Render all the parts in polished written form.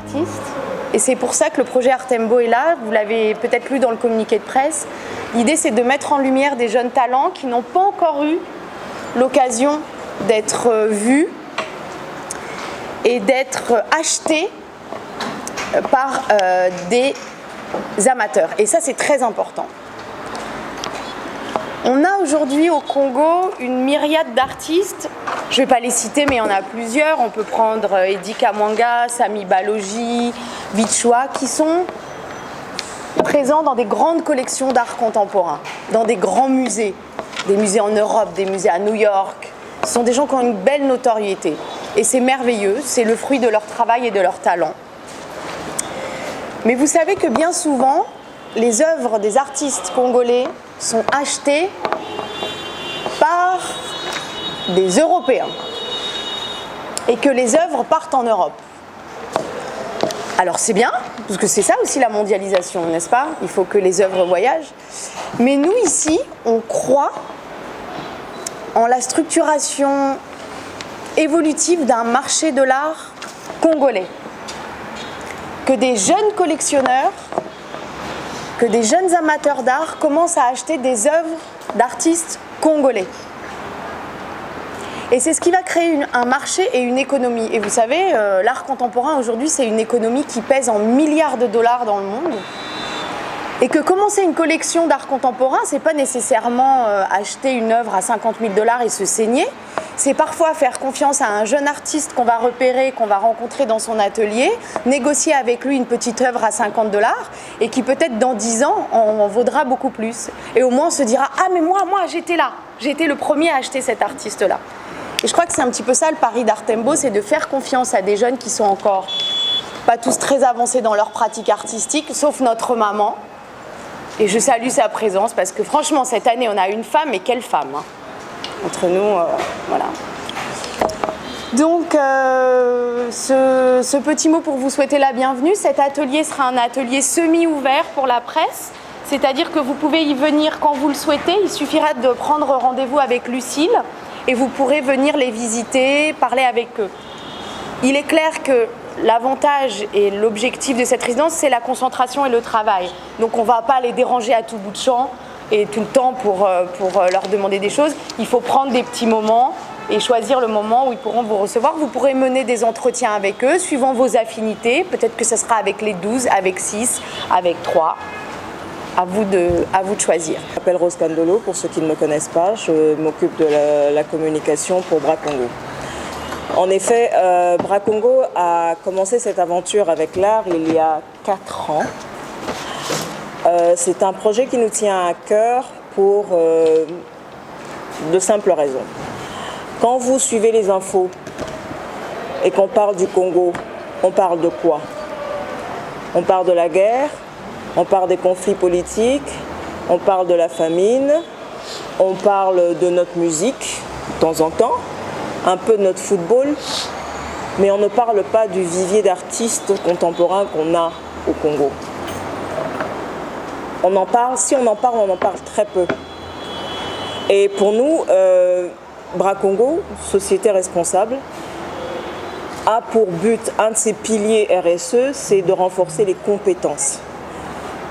artistes. Et c'est pour ça que le projet Artembo est là. Vous l'avez peut-être lu dans le communiqué de presse. L'idée, c'est de mettre en lumière des jeunes talents qui n'ont pas encore eu l'occasion d'être vus et d'être achetés par des amateurs. Et ça, c'est très important. On a aujourd'hui au Congo une myriade d'artistes. Je ne vais pas les citer, mais il y en a plusieurs. On peut prendre Eddie Kamwanga, Sami Balogi, Vichwa, qui sont présents dans des grandes collections d'art contemporain, dans des grands musées, des musées en Europe, des musées à New York. Ce sont des gens qui ont une belle notoriété. Et c'est merveilleux, c'est le fruit de leur travail et de leur talent. Mais vous savez que bien souvent, les œuvres des artistes congolais sont achetées par des Européens et que les œuvres partent en Europe. Alors c'est bien, parce que c'est ça aussi la mondialisation, n'est-ce pas? Il faut que les œuvres voyagent. Mais nous ici, on croit en la structuration évolutive d'un marché de l'art congolais. Que des jeunes collectionneurs, que des jeunes amateurs d'art commencent à acheter des œuvres d'artistes congolais. Et c'est ce qui va créer un marché et une économie. Et vous savez, l'art contemporain aujourd'hui, c'est une économie qui pèse en milliards de dollars dans le monde. Et que commencer une collection d'art contemporain, c'est pas nécessairement acheter une œuvre à 50 000 $ et se saigner. C'est parfois faire confiance à un jeune artiste qu'on va repérer, qu'on va rencontrer dans son atelier, négocier avec lui une petite œuvre à 50 $ et qui peut-être dans 10 ans en vaudra beaucoup plus. Et au moins on se dira « Ah mais moi j'étais là, j'ai été le premier à acheter cet artiste-là ». Et je crois que c'est un petit peu ça le pari d'Artembo, c'est de faire confiance à des jeunes qui sont encore pas tous très avancés dans leur pratique artistique, sauf notre maman. Et je salue sa présence parce que franchement cette année on a une femme, et quelle femme hein. Entre nous, voilà. Donc, ce petit mot pour vous souhaiter la bienvenue. Cet atelier sera un atelier semi-ouvert pour la presse, c'est-à-dire que vous pouvez y venir quand vous le souhaitez. Il suffira de prendre rendez-vous avec Lucille et vous pourrez venir les visiter, parler avec eux. Il est clair que l'avantage et l'objectif de cette résidence, c'est la concentration et le travail. Donc, on ne va pas les déranger à tout bout de champ et tout le temps pour leur demander des choses. Il faut prendre des petits moments et choisir le moment où ils pourront vous recevoir. Vous pourrez mener des entretiens avec eux, suivant vos affinités. Peut-être que ce sera avec les 12, avec 6, avec 3. À vous de choisir. Je m'appelle Rose Candolo, pour ceux qui ne me connaissent pas. Je m'occupe de la communication pour Bra Congo. En effet, Bra Congo a commencé cette aventure avec l'art il y a 4 ans. C'est un projet qui nous tient à cœur pour de simples raisons. Quand vous suivez les infos et qu'on parle du Congo, on parle de quoi? On parle de la guerre, on parle des conflits politiques, on parle de la famine, on parle de notre musique de temps en temps, un peu de notre football, mais on ne parle pas du vivier d'artistes contemporains qu'on a au Congo. On en parle, si on en parle très peu. Et pour nous, Bra Congo, société responsable, a pour but, un de ses piliers RSE, c'est de renforcer les compétences.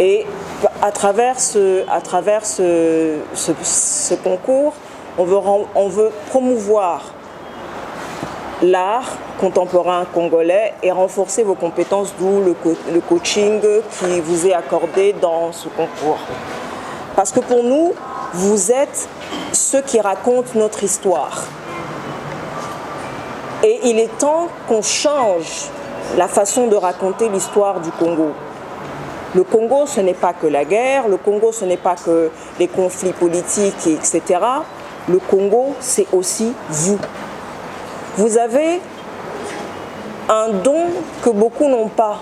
Et à travers ce concours, on veut promouvoir l'art contemporain congolais et renforcer vos compétences, d'où le coaching qui vous est accordé dans ce concours. Parce que pour nous, vous êtes ceux qui racontent notre histoire. Et il est temps qu'on change la façon de raconter l'histoire du Congo. Le Congo, ce n'est pas que la guerre, le Congo, ce n'est pas que les conflits politiques, etc. Le Congo, c'est aussi vous. Vous avez un don que beaucoup n'ont pas.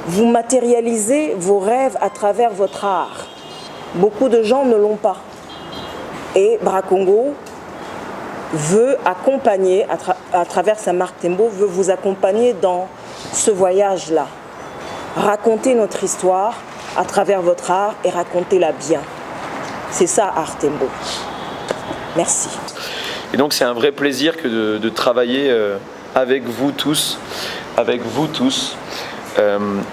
Vous matérialisez vos rêves à travers votre art. Beaucoup de gens ne l'ont pas. Et Bra Congo veut accompagner, à travers sa marque Tembo, veut vous accompagner dans ce voyage-là. Raconter notre histoire à travers votre art et racontez-la bien. C'est ça, Art Tembo. Merci. Et donc c'est un vrai plaisir que de travailler avec vous tous avec vous tous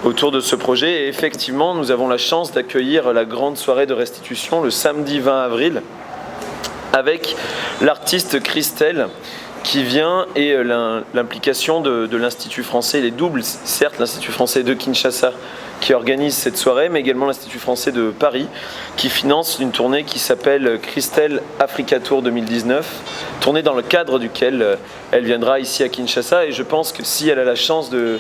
autour de ce projet. Et effectivement, nous avons la chance d'accueillir la grande soirée de restitution le samedi 20 avril avec l'artiste Christelle qui vient et l'implication de l'Institut français, les doubles, certes l'Institut français de Kinshasa qui organise cette soirée, mais également l'Institut français de Paris qui finance une tournée qui s'appelle Christelle Africa Tour 2019, tournée dans le cadre duquel elle viendra ici à Kinshasa. Et je pense que si elle a la chance de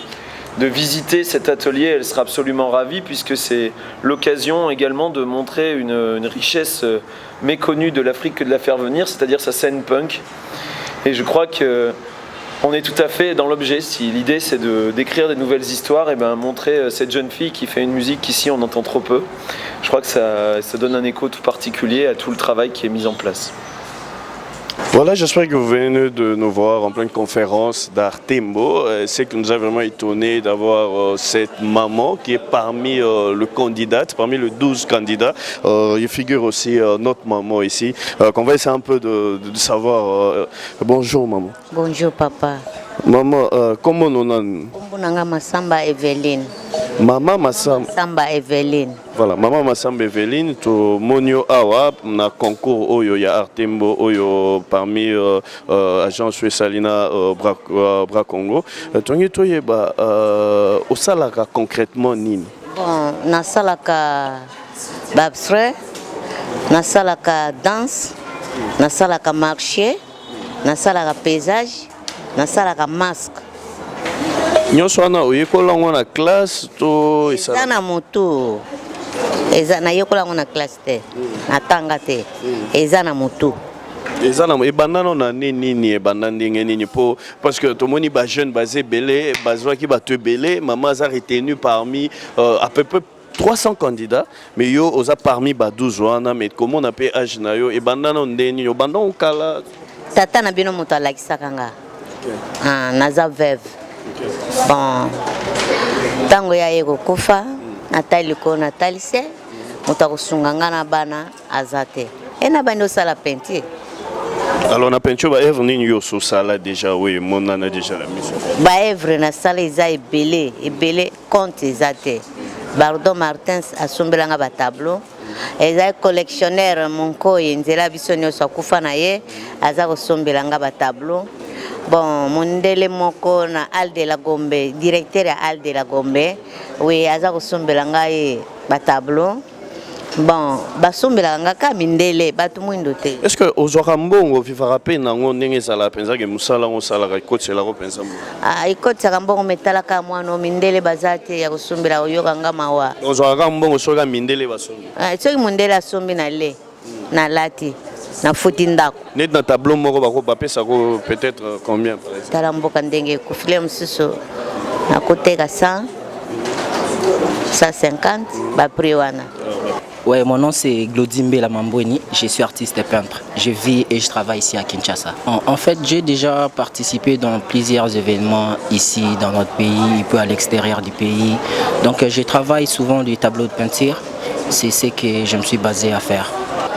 visiter cet atelier, elle sera absolument ravie puisque c'est l'occasion également de montrer une richesse méconnue de l'Afrique que de la faire venir, c'est-à-dire sa scène punk. Et je crois qu'on est tout à fait dans l'objet. Si l'idée c'est d'écrire des nouvelles histoires, et montrer cette jeune fille qui fait une musique qu'ici on entend trop peu, je crois que ça donne un écho tout particulier à tout le travail qui est mis en place. Voilà, j'espère que vous venez de nous voir en pleine conférence d'Artembo. C'est que nous a vraiment étonné d'avoir cette maman qui est parmi le candidat, parmi les 12 candidats. Il figure aussi notre maman ici. Qu'on va essayer un peu de savoir. Bonjour maman. Bonjour papa. Maman, comment nous en... Kumbunanga Masamba Evelyne. Maman Masamba Evelyne. Voilà, Maman Masamba Evelyne, to monio awa na concours oyo ya Artembo oyo parmi agence Salina Bra Congo. Tongi toyeba osalaka concrètement nini? Bon, nasalaka babsre, nasalaka danse, nasalaka marché, nasalaka paysage, nasalaka masque. Nyonso wana oyekola ngo na classe to eza na motu eza na yekola ngo na classe te natanga te eza na motu eza na ebandano na nini ebanda ndenge nini po parce que tomoni ba jeune basé belé bazwaki bato belé maman a retenu parmi à peu près 300 candidats mais yo oza parmi ba 12 wana mais comment on appelle âge na yo ebandano ndeni yo banda okala tata na bino moto alakisaka nga naza veuve. Bon, tango ya yeko kufa natali ko natalise moto kusunganga na bana azate ena bando sala peinture. Alors na peinture ba œuvre nini yo so sala déjà oui mon ana déjà la mission ba œuvre na sala eza ebele compte ezate Bardo Martins asombelanga ba tableau eza collectionneur monko yenzela biso nyoso kufa na ye aza kosombelanga ba tableau. Bon, mondele moko na Al de la Gombe, directeur à Al de la Gombe, oui, aza kosombelanga ye ba tableau. Bon, basombelanga ka mindele batu mwindo te. Est-ce que ozwaka mbongo vivara pe nango ndenge sala penza ke musala ngo sala ka ikotela ko penza mbongo? Ikotela mbongo metala ka mwana mindele bazate ya kosombela oyoka nga mawa. Ozwaka mbongo soka mindele basombi. Soki mondele asombi na le na lati. Na futi ndako. Net na tableau moko bako bapesa ko peut-être combien par exemple? Tala mboka ndenge kufile msusu na koteka 100 150 ba prix wana. Ouais, mon nom c'est Glodimbe Lamambweni, je suis artiste et peintre. Je vis et je travaille ici à Kinshasa. En fait, j'ai déjà participé dans plusieurs événements ici dans notre pays, et puis à l'extérieur du pays. Donc je travaille souvent du tableau de peinture, c'est ce que je me suis basé à faire.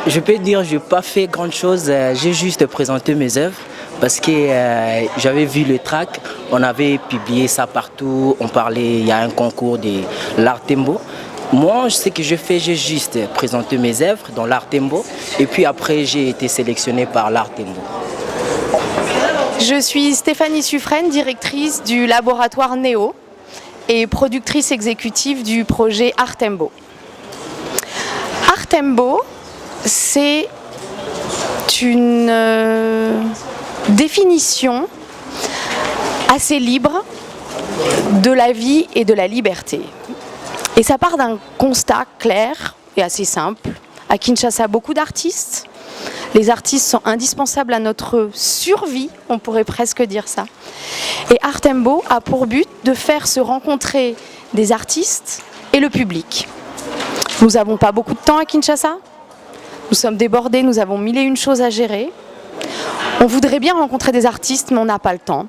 Je peux dire que je n'ai pas fait grand chose, j'ai juste présenté mes œuvres parce que j'avais vu le track, on avait publié ça partout, on parlait, il y a un concours de l'Artembo. Moi, ce que je fais, j'ai juste présenté mes œuvres dans l'Artembo et puis après j'ai été sélectionné par l'Artembo. Je suis Stéphanie Suffren, directrice du laboratoire Néo et productrice exécutive du projet Artembo. Artembo, c'est une définition assez libre de la vie et de la liberté. Et ça part d'un constat clair et assez simple. À Kinshasa, beaucoup d'artistes. Les artistes sont indispensables à notre survie, on pourrait presque dire ça. Et Artembo a pour but de faire se rencontrer des artistes et le public. Nous n'avons pas beaucoup de temps à Kinshasa. Nous sommes débordés, nous avons mille et une choses à gérer. On voudrait bien rencontrer des artistes, mais on n'a pas le temps.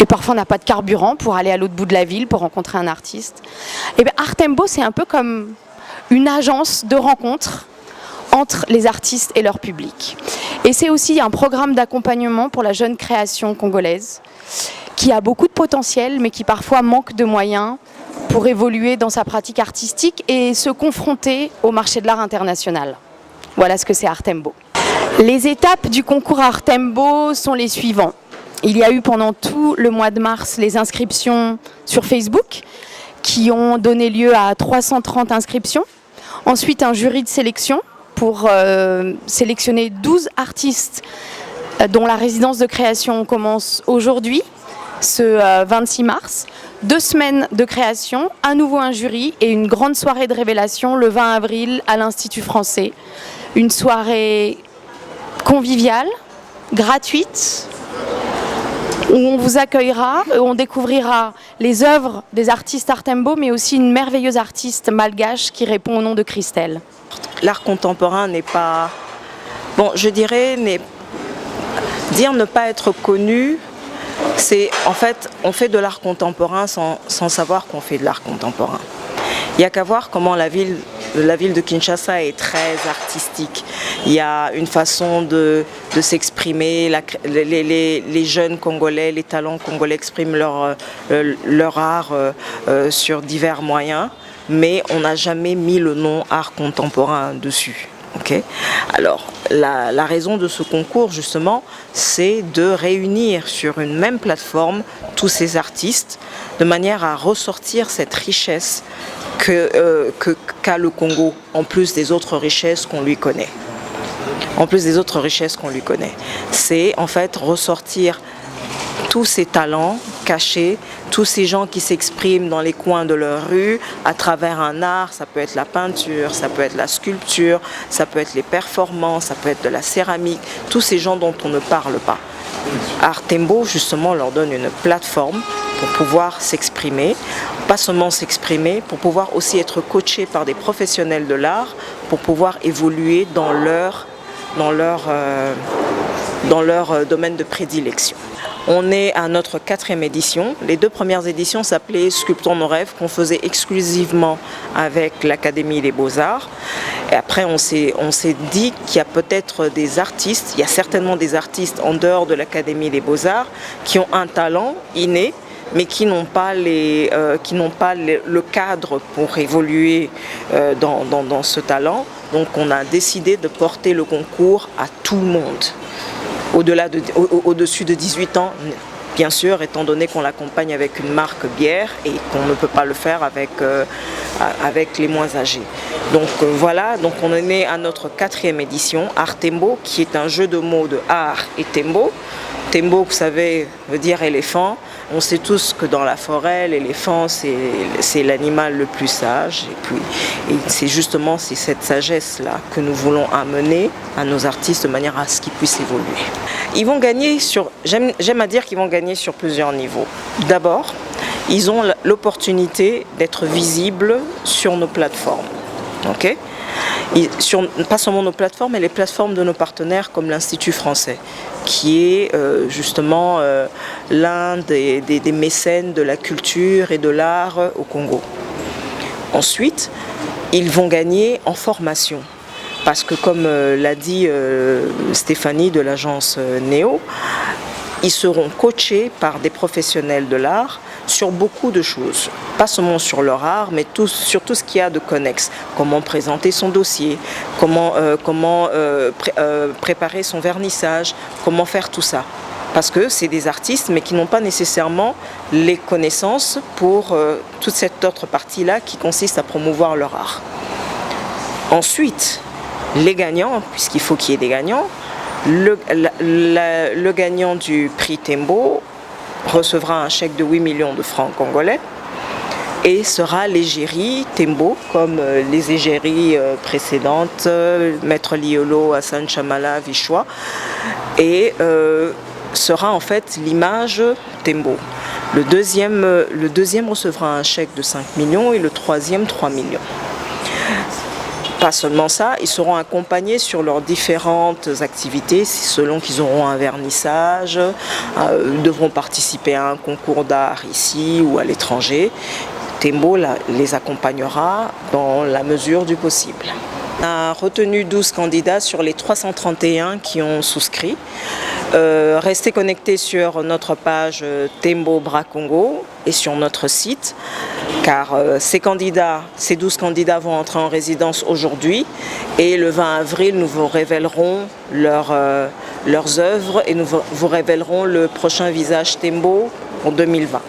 Et parfois on n'a pas de carburant pour aller à l'autre bout de la ville pour rencontrer un artiste. Et bien Artembo, c'est un peu comme une agence de rencontre entre les artistes et leur public. Et c'est aussi un programme d'accompagnement pour la jeune création congolaise qui a beaucoup de potentiel, mais qui parfois manque de moyens pour évoluer dans sa pratique artistique et se confronter au marché de l'art international. Voilà ce que c'est Artembo. Les étapes du concours Artembo sont les suivants. Il y a eu pendant tout le mois de mars les inscriptions sur Facebook qui ont donné lieu à 330 inscriptions. Ensuite, un jury de sélection pour sélectionner 12 artistes dont la résidence de création commence aujourd'hui, ce 26 mars. 2 semaines de création, à nouveau un jury et une grande soirée de révélation le 20 avril à l'Institut français. Une soirée conviviale, gratuite, où on vous accueillera, où on découvrira les œuvres des artistes Artembo, mais aussi une merveilleuse artiste malgache qui répond au nom de Christelle. L'art contemporain n'est pas... Bon, je dirais, dire ne pas être connu, c'est en fait, on fait de l'art contemporain sans savoir qu'on fait de l'art contemporain. Il n'y a qu'à voir comment la ville de Kinshasa est très artistique. Il y a une façon de s'exprimer, les jeunes Congolais, les talents congolais expriment leur art sur divers moyens, mais on n'a jamais mis le nom art contemporain dessus. Okay. Alors, la raison de ce concours, justement, c'est de réunir sur une même plateforme tous ces artistes de manière à ressortir cette richesse qu'a le Congo, en plus des autres richesses qu'on lui connaît. C'est en fait ressortir tous ces talents cachés, tous ces gens qui s'expriment dans les coins de leur rue à travers un art. Ça peut être la peinture, ça peut être la sculpture, ça peut être les performances, ça peut être de la céramique, tous ces gens dont on ne parle pas. Artembo, justement, leur donne une plateforme pour pouvoir s'exprimer, pas seulement s'exprimer, pour pouvoir aussi être coachés par des professionnels de l'art, pour pouvoir évoluer dans leur domaine de prédilection. On est à notre 4e édition. Les 2 premières éditions s'appelaient Sculptons nos rêves, qu'on faisait exclusivement avec l'Académie des Beaux-Arts. Et après, on s'est dit qu'il y a peut-être des artistes, il y a certainement des artistes en dehors de l'Académie des Beaux-Arts qui ont un talent inné, mais qui n'ont pas le cadre pour évoluer dans ce talent. Donc on a décidé de porter le concours à tout le monde. Au-dessus de 18 ans, bien sûr, étant donné qu'on l'accompagne avec une marque bière et qu'on ne peut pas le faire avec les moins âgés. Donc voilà, donc on est né à notre 4e édition, Artembo, qui est un jeu de mots de art et tembo. Tembo, vous savez, veut dire éléphant. On sait tous que dans la forêt, l'éléphant, c'est l'animal le plus sage. Et c'est justement cette sagesse-là que nous voulons amener à nos artistes de manière à ce qu'ils puissent évoluer. Ils vont gagner j'aime à dire qu'ils vont gagner sur plusieurs niveaux. D'abord, ils ont l'opportunité d'être visibles sur nos plateformes. Okay? Pas seulement nos plateformes, mais les plateformes de nos partenaires comme l'Institut français, qui est justement l'un des mécènes de la culture et de l'art au Congo. Ensuite, ils vont gagner en formation, parce que comme l'a dit Stéphanie de l'agence Néo, ils seront coachés par des professionnels de l'art sur beaucoup de choses, pas seulement sur leur art, mais sur tout ce qu'il y a de connexe. Comment présenter son dossier, comment préparer son vernissage, comment faire tout ça. Parce que c'est des artistes, mais qui n'ont pas nécessairement les connaissances pour toute cette autre partie-là qui consiste à promouvoir leur art. Ensuite, les gagnants, puisqu'il faut qu'il y ait des gagnants, le gagnant du prix Tembo recevra un chèque de 8 millions de francs congolais et sera l'égérie Tembo, comme les égéries précédentes, Maître Liolo, Hassan Chamala, Vichois, et sera en fait l'image Tembo. Le deuxième recevra un chèque de 5 millions et le troisième 3 millions. Pas seulement ça, ils seront accompagnés sur leurs différentes activités, selon qu'ils auront un vernissage, devront participer à un concours d'art ici ou à l'étranger. Tembo les accompagnera dans la mesure du possible. On a retenu 12 candidats sur les 331 qui ont souscrit. Restez connectés sur notre page Tembo Bra Congo et sur notre site, car ces 12 candidats vont entrer en résidence aujourd'hui et le 20 avril, nous vous révélerons leurs œuvres et nous vous révélerons le prochain visage Tembo en 2020.